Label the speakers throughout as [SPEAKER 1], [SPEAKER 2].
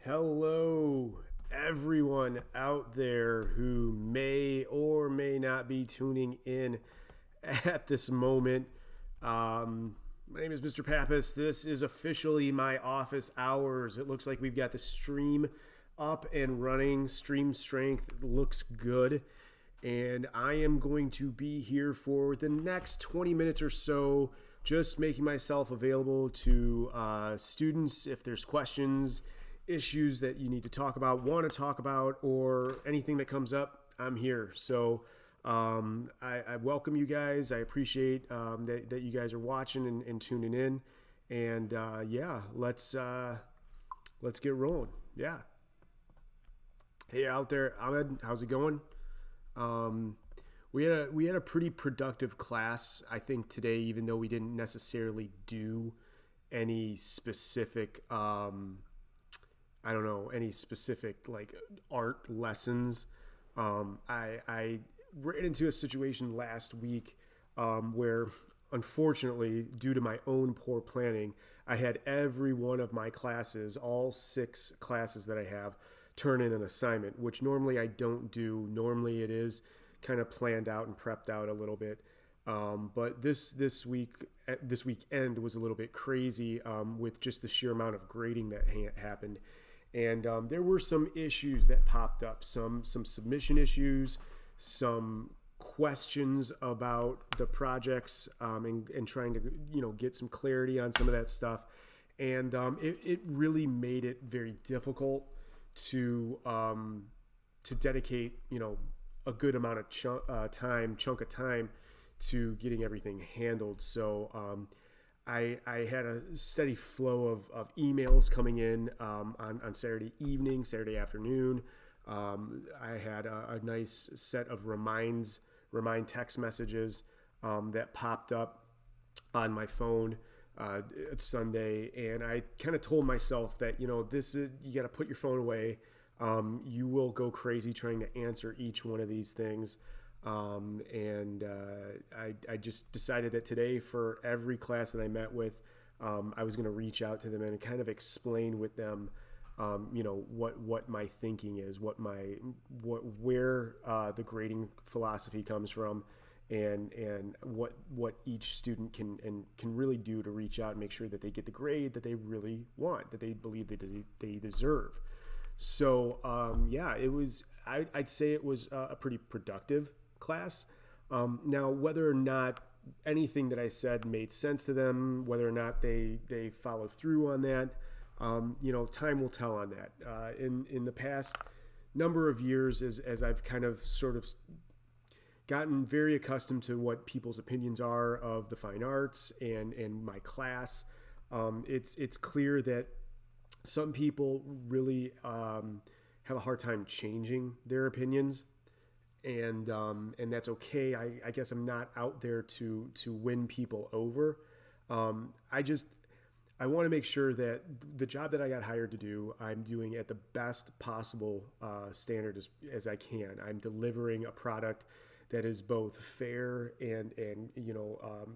[SPEAKER 1] Hello, everyone out there who may or may not be tuning in at this moment. My name is Mr. Pappas. This is officially my office hours. It looks like we've got the stream up and running. Stream strength looks good. And I am going to be here for the next 20 minutes or so, just making myself available to students if there's questions, issues that you need to talk about, want to talk about, or anything that comes up. I'm here. So I welcome you guys. I appreciate that you guys are watching and tuning in. And yeah, let's get rolling. Yeah. Hey out there, Ahmed, how's it going? We had a pretty productive class, I think, today, even though we didn't necessarily do any specific any specific like art lessons. I ran into a situation last week where, unfortunately, due to my own poor planning, I had every one of my classes, all 6 classes that I have, turn in an assignment, which normally I don't do. Normally it is kind of planned out and prepped out a little bit. But this weekend was a little bit crazy with just the sheer amount of grading that happened. And there were some issues that popped up, some submission issues, some questions about the projects, and trying to get some clarity on some of that stuff. And it really made it very difficult to dedicate a good amount of chunk of time to getting everything handled. So I had a steady flow of emails coming in on Saturday evening, Saturday afternoon. I had a nice set of remind text messages that popped up on my phone Sunday, and I kind of told myself that this is, you got to put your phone away. You will go crazy trying to answer each one of these things. And I just decided that today, for every class that I met with, I was going to reach out to them and kind of explain with them, what my thinking is, where the grading philosophy comes from, and what each student can really do to reach out and make sure that they get the grade that they really want, that they believe that they deserve. So I'd say it was a pretty productive class. Now, whether or not anything that I said made sense to them, whether or not they followed through on that, time will tell on that. In the past number of years, as I've kind of sort of gotten very accustomed to what people's opinions are of the fine arts and my class, it's clear that some people really have a hard time changing their opinions, and that's okay. I guess I'm not out there to win people over. I want to make sure that the job that I got hired to do, I'm doing at the best possible standard as I can. I'm delivering a product that is both fair and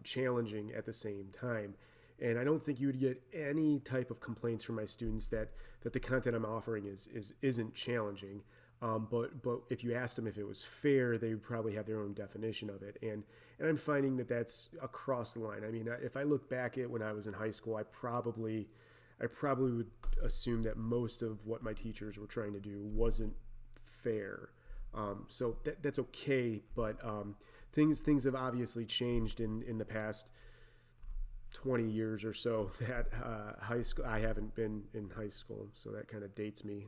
[SPEAKER 1] challenging at the same time. And I don't think you would get any type of complaints from my students that the content I'm offering isn't challenging. But if you asked them if it was fair, they would probably have their own definition of it. And I'm finding that that's across the line. I mean, if I look back at when I was in high school, I probably would assume that most of what my teachers were trying to do wasn't fair. So that's okay. But things have obviously changed in the past 20 years or so. That high school, I haven't been in high school, so that kind of dates me.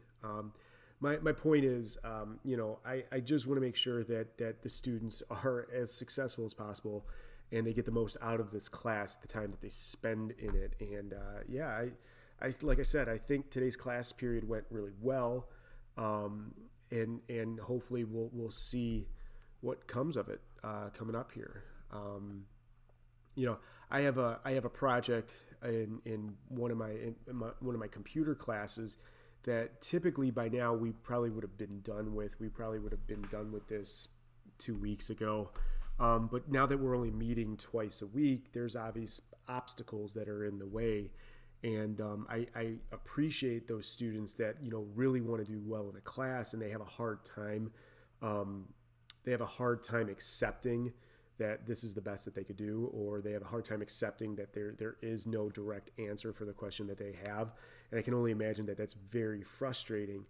[SPEAKER 1] My point is, I just want to make sure that the students are as successful as possible, and they get the most out of this class, the time that they spend in it. And I like I said, I think today's class period went really well, and hopefully we'll see what comes of it coming up here. I have a project in one of my computer classes that typically by now we probably would have been done with. We probably would have been done with this 2 weeks ago. But now that we're only meeting twice a week, there's obvious obstacles that are in the way. And I appreciate those students that, really want to do well in a class, and they have a hard time. They have a hard time accepting that this is the best that they could do, or they have a hard time accepting that there is no direct answer for the question that they have. And I can only imagine that that's very frustrating.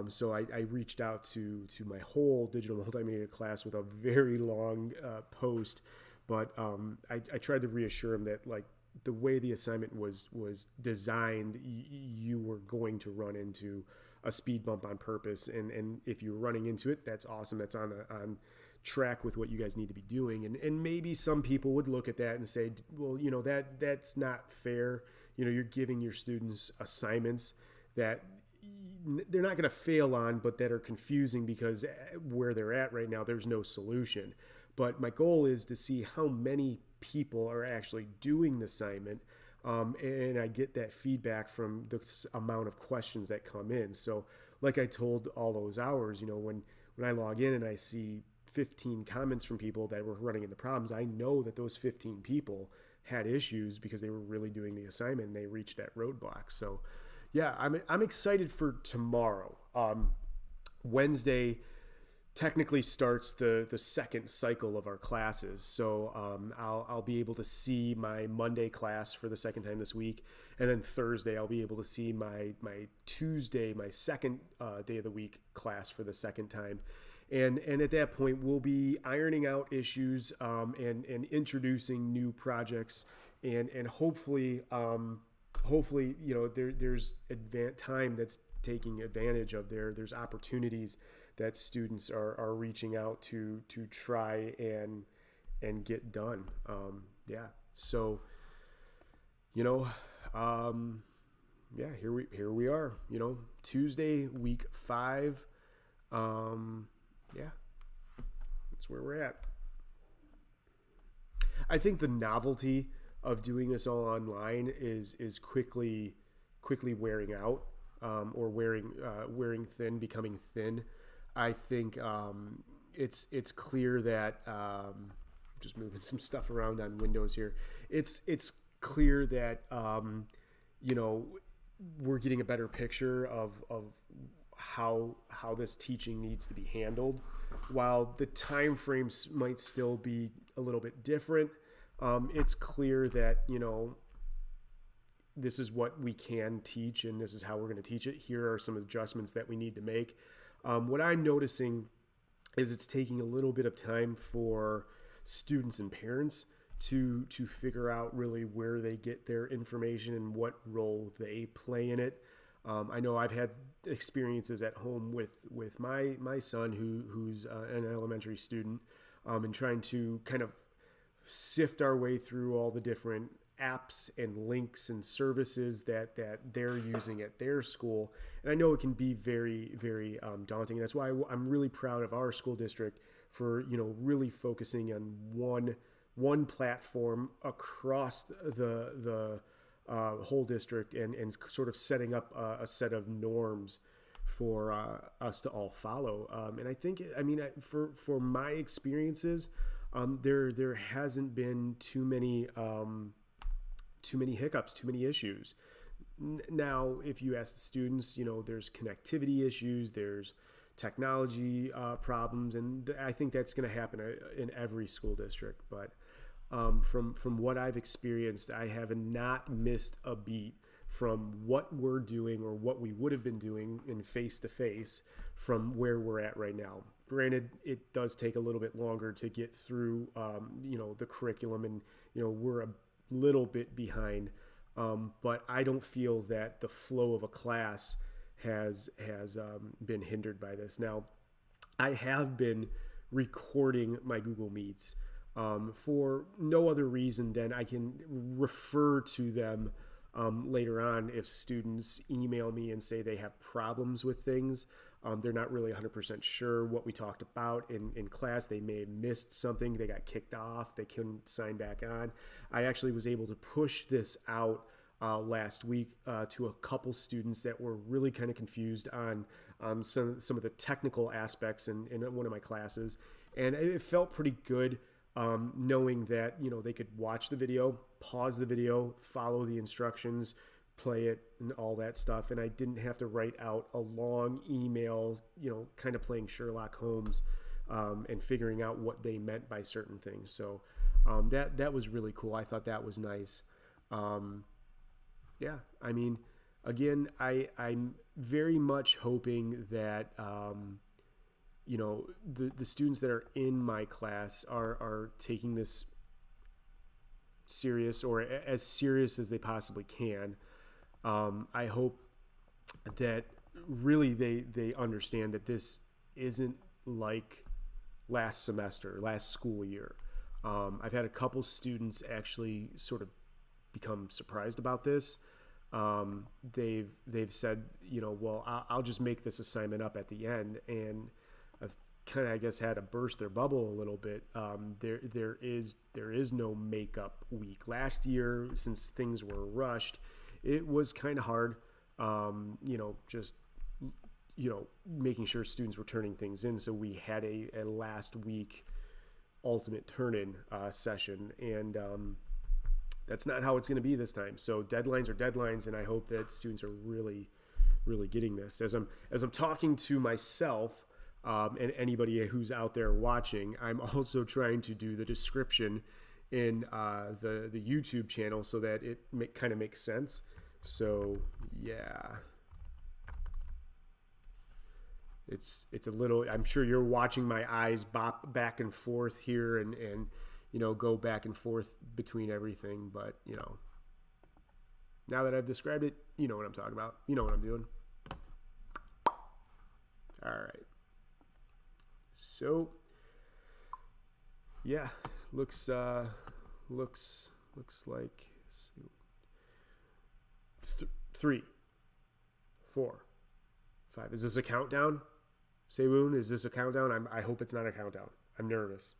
[SPEAKER 1] So I reached out to my whole digital multimedia class with a very long post, but I tried to reassure them that, like, the way the assignment was designed, you were going to run into a speed bump on purpose, and if you're running into it, that's awesome. That's on track with what you guys need to be doing. And maybe some people would look at that and say, well, that's not fair. You're giving your students assignments that they're not going to fail on, but that are confusing because where they're at right now, there's no solution. But my goal is to see how many people are actually doing the assignment, and I get that feedback from the amount of questions that come in. So like I told all those hours, when I log in and I see 15 comments from people that were running into problems, I know that those 15 people had issues because they were really doing the assignment and they reached that roadblock. So yeah, I'm excited for tomorrow. Wednesday technically starts the second cycle of our classes. So I'll be able to see my Monday class for the second time this week. And then Thursday, I'll be able to see my Tuesday, my second day of the week class for the second time. And at that point, we'll be ironing out issues and introducing new projects, and hopefully, there's time that's taking advantage of there's opportunities that students are reaching out to try and get done. So here we are. Tuesday, week 5. That's where we're at. I think the novelty of doing this all online is quickly wearing out, or wearing thin, becoming thin. I think it's clear that just moving some stuff around on Windows here. It's clear that we're getting a better picture of how this teaching needs to be handled. While the time frames might still be a little bit different, it's clear that this is what we can teach and this is how we're going to teach it. Here are some adjustments that we need to make. What I'm noticing is it's taking a little bit of time for students and parents to figure out really where they get their information and what role they play in it. I know I've had experiences at home with my son who's an elementary student, and trying to kind of sift our way through all the different apps and links and services that they're using at their school. And I know it can be very, very daunting. And that's why I'm really proud of our school district for, really focusing on one platform across the whole district and sort of setting up a set of norms for us to all follow. And I think, for my experiences, there hasn't been too many hiccups, too many issues. Now, if you ask the students, there's connectivity issues, there's technology problems, and I think that's going to happen in every school district. But from what I've experienced, I have not missed a beat from what we're doing or what we would have been doing in face-to-face from where we're at right now. Granted, it does take a little bit longer to get through, the curriculum, and, we're a little bit behind, but I don't feel that the flow of a class has been hindered by this. Now, I have been recording my Google Meets for no other reason than I can refer to them later on if students email me and say they have problems with things. They're not really 100% sure what we talked about in class. They may have missed something. They got kicked off. They couldn't sign back on. I actually was able to push this out last week to a couple students that were really kind of confused on some of the technical aspects in one of my classes. And it felt pretty good knowing that, they could watch the video, pause the video, follow the instructions, play it and all that stuff. And I didn't have to write out a long email, kind of playing Sherlock Holmes and figuring out what they meant by certain things. So that was really cool. I thought that was nice. Yeah, I mean, again, I'm very much hoping that the students that are in my class are taking this serious, or as serious as they possibly can. I hope that really they understand that this isn't like last semester, last school year. I've had a couple students actually sort of become surprised about this. They've said, well, I'll just make this assignment up at the end, and I've kind of, I guess, had to burst their bubble a little bit. There is no makeup week. Last year, since things were rushed, it was kind of hard. Just making sure students were turning things in. So we had a last week ultimate turn-in session, and that's not how it's going to be this time. So deadlines are deadlines, and I hope that students are really, really getting this. As I'm talking to myself and anybody who's out there watching, I'm also trying to do the description in the YouTube channel so that it kind of makes sense. So yeah, it's a little. I'm sure you're watching my eyes bop back and forth here and go back and forth between everything. But, now that I've described it, you know what I'm talking about. You know what I'm doing. All right. So, yeah, looks like 3, 4, 5. Is this a countdown? Seiwoon, is this a countdown? I hope it's not a countdown. I'm nervous.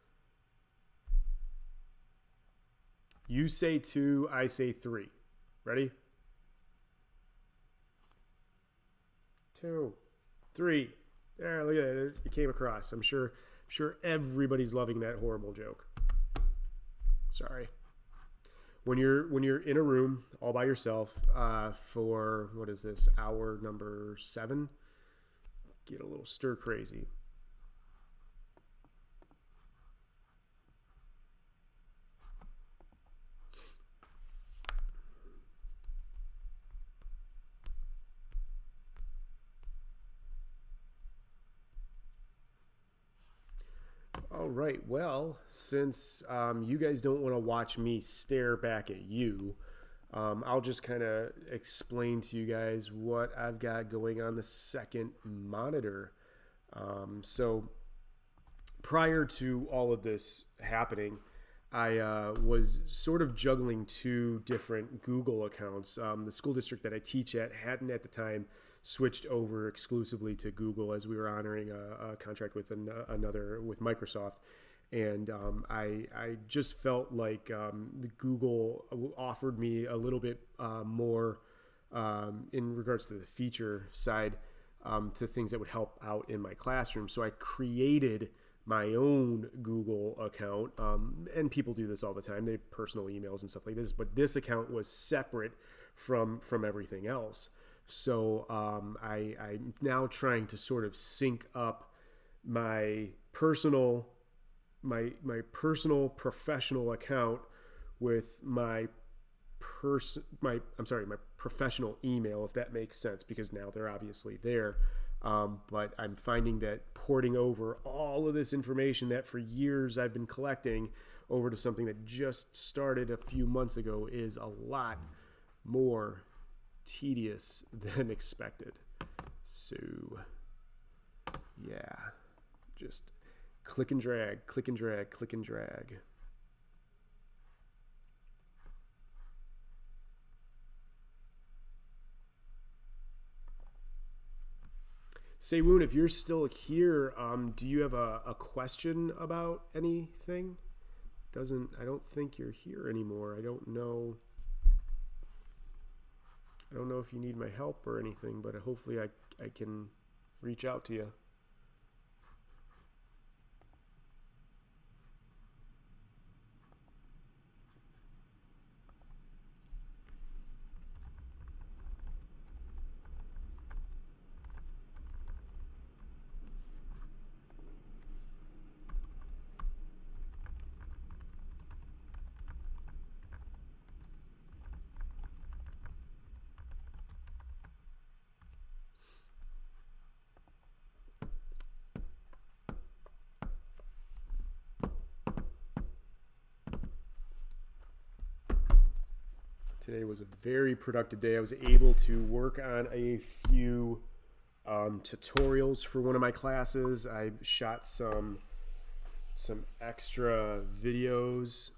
[SPEAKER 1] You say 2, I say 3. Ready? 2, 3. There, look at it. It came across. I'm sure everybody's loving that horrible joke. Sorry. When you're in a room all by yourself for, what is this, hour number 7, get a little stir crazy. All right, well, since you guys don't want to watch me stare back at you, I'll just kind of explain to you guys what I've got going on the second monitor. So prior to all of this happening, I was sort of juggling 2 different Google accounts. The school district that I teach at hadn't at the time switched over exclusively to Google, as we were honoring a contract with with Microsoft. And I just felt like the Google offered me a little bit more in regards to the feature side to things that would help out in my classroom. So I created my own Google account, and people do this all the time. They have personal emails and stuff like this, but this account was separate from everything else. So I'm now trying to sort of sync up my personal professional account with my professional email, if that makes sense, because now they're obviously there. But I'm finding that porting over all of this information that for years I've been collecting over to something that just started a few months ago is a lot more tedious than expected. So yeah, just click and drag, click and drag, click and drag. Seiwoon, if you're still here, do you have a question about anything? I don't think you're here anymore. I don't know if you need my help or anything, but hopefully I can reach out to you. Today was a very productive day. I was able to work on a few tutorials for one of my classes. I shot some extra videos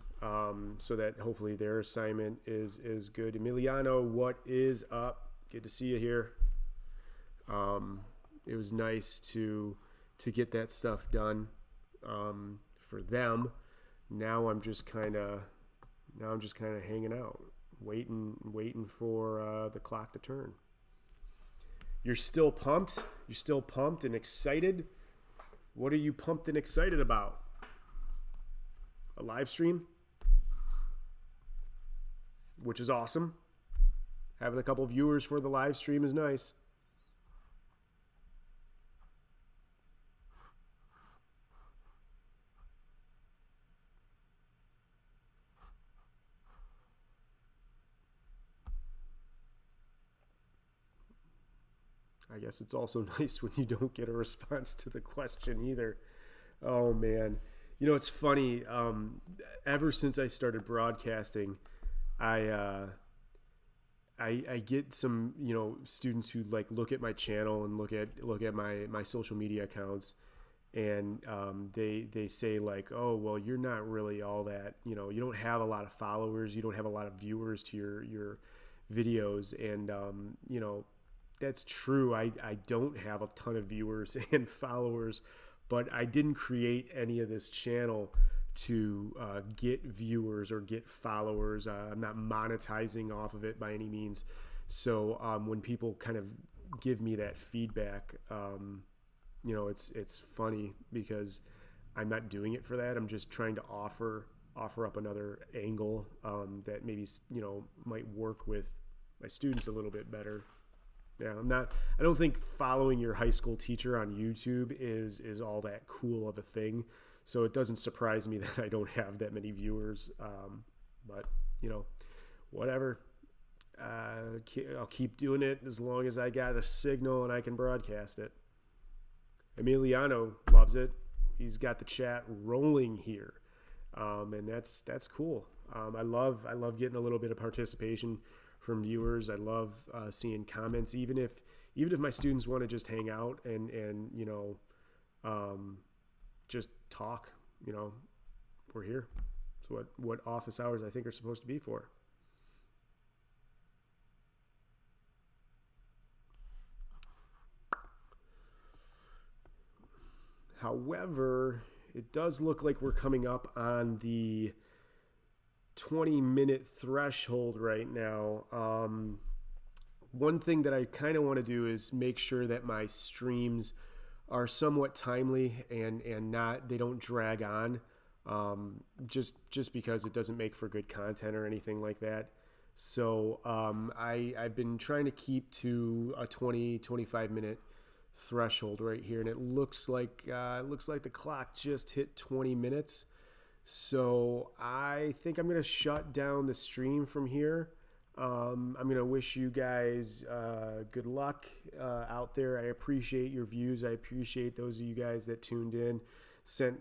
[SPEAKER 1] so that hopefully their assignment is good. Emiliano, what is up? Good to see you here. It was nice to get that stuff done for them. Now I'm just kind of hanging out, waiting for the clock to turn. You're still pumped? You're still pumped and excited? What are you pumped and excited about? A live stream? Which is awesome. Having a couple viewers for the live stream is nice. I guess it's also nice when you don't get a response to the question either. Oh man. You know, it's funny. Ever since I started broadcasting, I get some, students who like look at my channel and look at my social media accounts, and they say like, oh, well, you're not really all that, you don't have a lot of followers, you don't have a lot of viewers to your videos, and that's true. I don't have a ton of viewers and followers, but I didn't create any of this channel to get viewers or get followers. I'm not monetizing off of it by any means. So when people kind of give me that feedback, it's funny because I'm not doing it for that. I'm just trying to offer up another angle that maybe might work with my students a little bit better. Yeah, I don't think following your high school teacher on YouTube is all that cool of a thing. So it doesn't surprise me that I don't have that many viewers. But, whatever. I'll keep doing it as long as I got a signal and I can broadcast it. Emiliano loves it. He's got the chat rolling here. And that's cool. I love getting a little bit of participation from viewers. I love seeing comments, even if my students want to just hang out and just talk. We're here. It's what office hours I think are supposed to be for. However, it does look like we're coming up on the 20-minute threshold right now. One thing that I kind of want to do is make sure that my streams are somewhat timely and they don't drag on, just because it doesn't make for good content or anything like that. So I've been trying to keep to a 20-25 minute threshold right here, and it looks like the clock just hit 20 minutes. So I think I'm going to shut down the stream from here. I'm going to wish you guys good luck out there. I appreciate your views. I appreciate those of you guys that tuned in, sent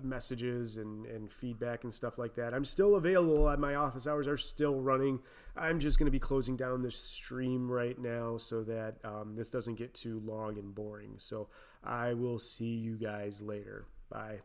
[SPEAKER 1] messages and feedback and stuff like that. I'm still available. My office hours are still running. I'm just going to be closing down this stream right now so that this doesn't get too long and boring. So I will see you guys later. Bye.